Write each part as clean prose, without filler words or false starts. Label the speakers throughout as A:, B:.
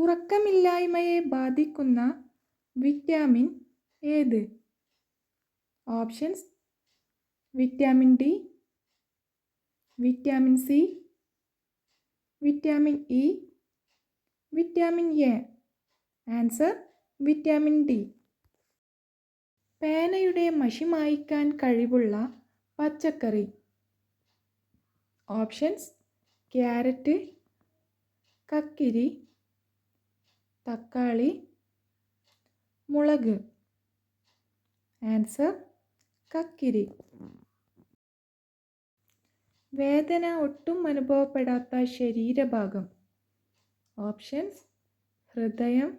A: ഉറക്കമില്ലായ്മയെ ബാധിക്കുന്ന വിറ്റാമിൻ ഏത്? Options: vitamin D, vitamin C, vitamin E, vitamin A. Answer: vitamin D. പേനയുടെ മഷി മായ്ക്കാൻ കഴിവുള്ള പച്ചക്കറി. ഓപ്ഷൻസ്: ക്യാരറ്റ്, കക്കിരി, തക്കാളി, മുളക്. ആൻസർ: കക്കിരി. വേദന ഒട്ടും അനുഭവപ്പെടാത്ത ശരീരഭാഗം. ഓപ്ഷൻസ്: ഹൃദയം,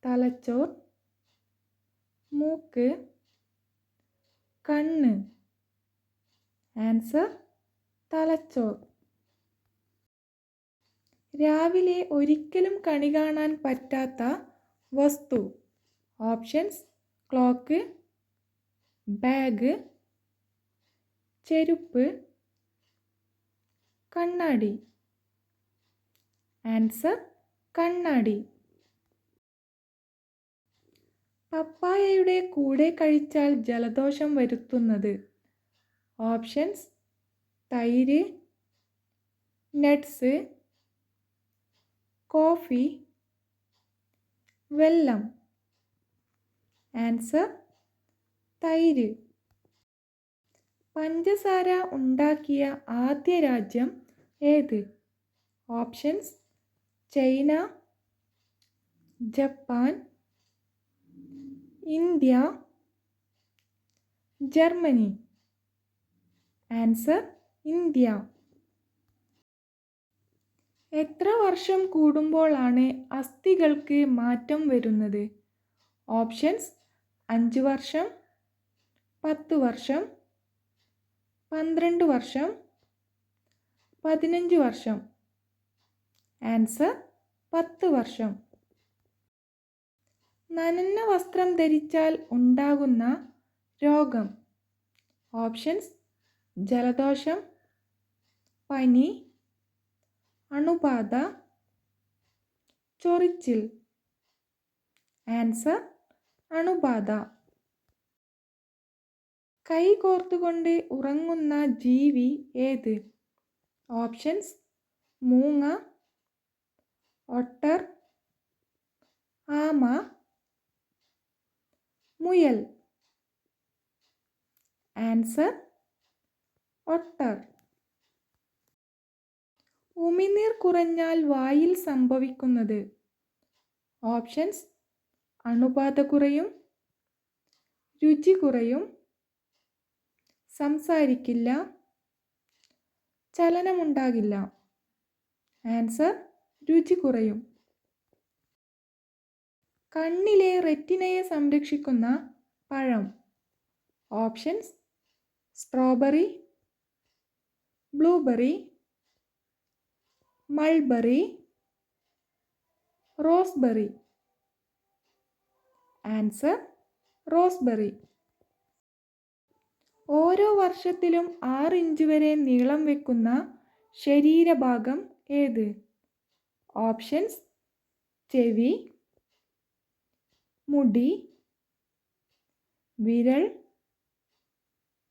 A: തലച്ചോർ, മൂക്ക്, കണ്ണ്. ആൻസർ: തലച്ചോർ. രാവിലെ ഒരിക്കലും കണി കാണാൻ പറ്റാത്ത വസ്തു. ഓപ്ഷൻസ്: ക്ലോക്ക്, ബാഗ്, ചെരുപ്പ്, കണ്ണാടി. ആൻസർ: കണ്ണാടി. പപ്പായയുടെ കൂടെ കഴിച്ചാൽ ജലദോഷം വരുത്തുന്നത്. ഓപ്ഷൻസ്: തൈര്, നട്ട്സ്, കോഫി, വെള്ളം. ആൻസർ: തൈര്. പഞ്ചസാര ഉണ്ടാക്കിയ ആദ്യ രാജ്യം ഏത്? Options: China, Japan, India, Germany. Answer: India. എത്ര വർഷം കൂടുമ്പോഴാണ് അസ്ഥികൾക്ക് മാറ്റം വരുന്നത്? ഓപ്ഷൻസ്: 5 വർഷം, 10 വർഷം, 12 വർഷം, 15 വർഷം. ആൻസർ: 10 വർഷം. നനഞ്ഞ വസ്ത്രം ധരിച്ചാൽ ഉണ്ടാകുന്ന രോഗം. ഓപ്ഷൻസ്: ജലദോഷം, പനി, അണുബാധ, ചൊറിച്ചിൽ. ആൻസർ: അണുബാധ. കൈ കോർത്തുകൊണ്ട് ഉറങ്ങുന്ന ജീവി ഏത്? ഓപ്ഷൻസ്: മൂങ്ങ, ഒട്ടർ, ആമ, മുയൽ. Answer: otter. ഉമിനീർ കുറഞ്ഞാൽ വായിൽ സംഭവിക്കുന്നത്. ഓപ്ഷൻസ്: അണുബാധ കുറയും, രുചി കുറയും, സംസാരിക്കില്ല, ചലനമുണ്ടാകില്ല. ആൻസർ: രുചി കുറയും. കണ്ണിലെ റെറ്റിനയെ സംരക്ഷിക്കുന്ന പഴം. Options: strawberry, blueberry, mulberry, റോസ്ബെറി. Answer: റോസ്ബെറി. ഓരോ വർഷത്തിലും 6 ഇഞ്ച് വരെ നീളം വെക്കുന്ന ശരീരഭാഗം ഏത്? ഓപ്ഷൻസ്: ചെവി, മുടി, വിരൽ,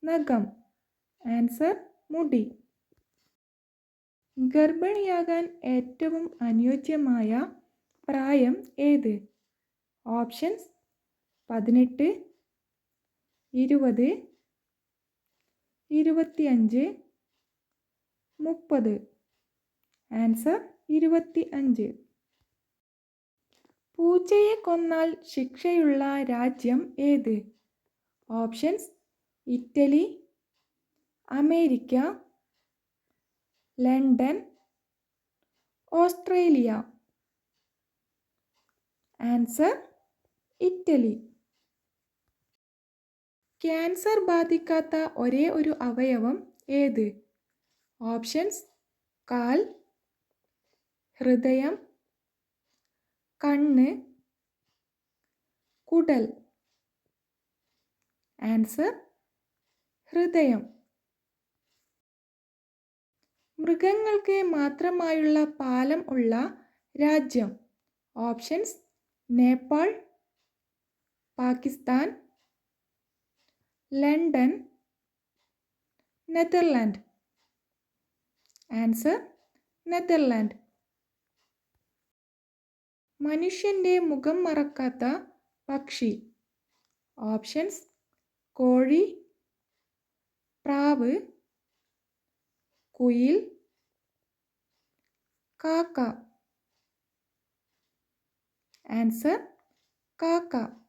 A: നഖം. ആൻസർ: മുടി. ഗർഭിണിയാകാൻ ഏറ്റവും അനുയോജ്യമായ പ്രായം ഏത്? ഓപ്ഷൻസ്: 18, 20, 25, 30. ആൻസർ: 25. പൂച്ചയെ കൊന്നാൽ ശിക്ഷയുള്ള രാജ്യം ഏത്? Options: Italy, America, London, Australia. Answer: Italy. Cancer ബാധിക്കാത്ത ഒരേ ഒരു അവയവം ഏത്? ഓപ്ഷൻസ്: കാൽ, ഹൃദയം, കണ്ണ്, കുടൽ. ആൻസർ: ഹൃദയം. മൃഗങ്ങൾക്ക് മാത്രമായുള്ള പാലം ഉള്ള രാജ്യം. Options Nepal, Pakistan, London, Netherland. Answer Netherland. മനുഷ്യൻ്റെ മുഖം മറക്കാത്ത പക്ഷി. ഓപ്ഷൻസ് കോഴി, പ്രാവ്, കുയിൽ, കാക്ക. ആൻസർ കാക്ക.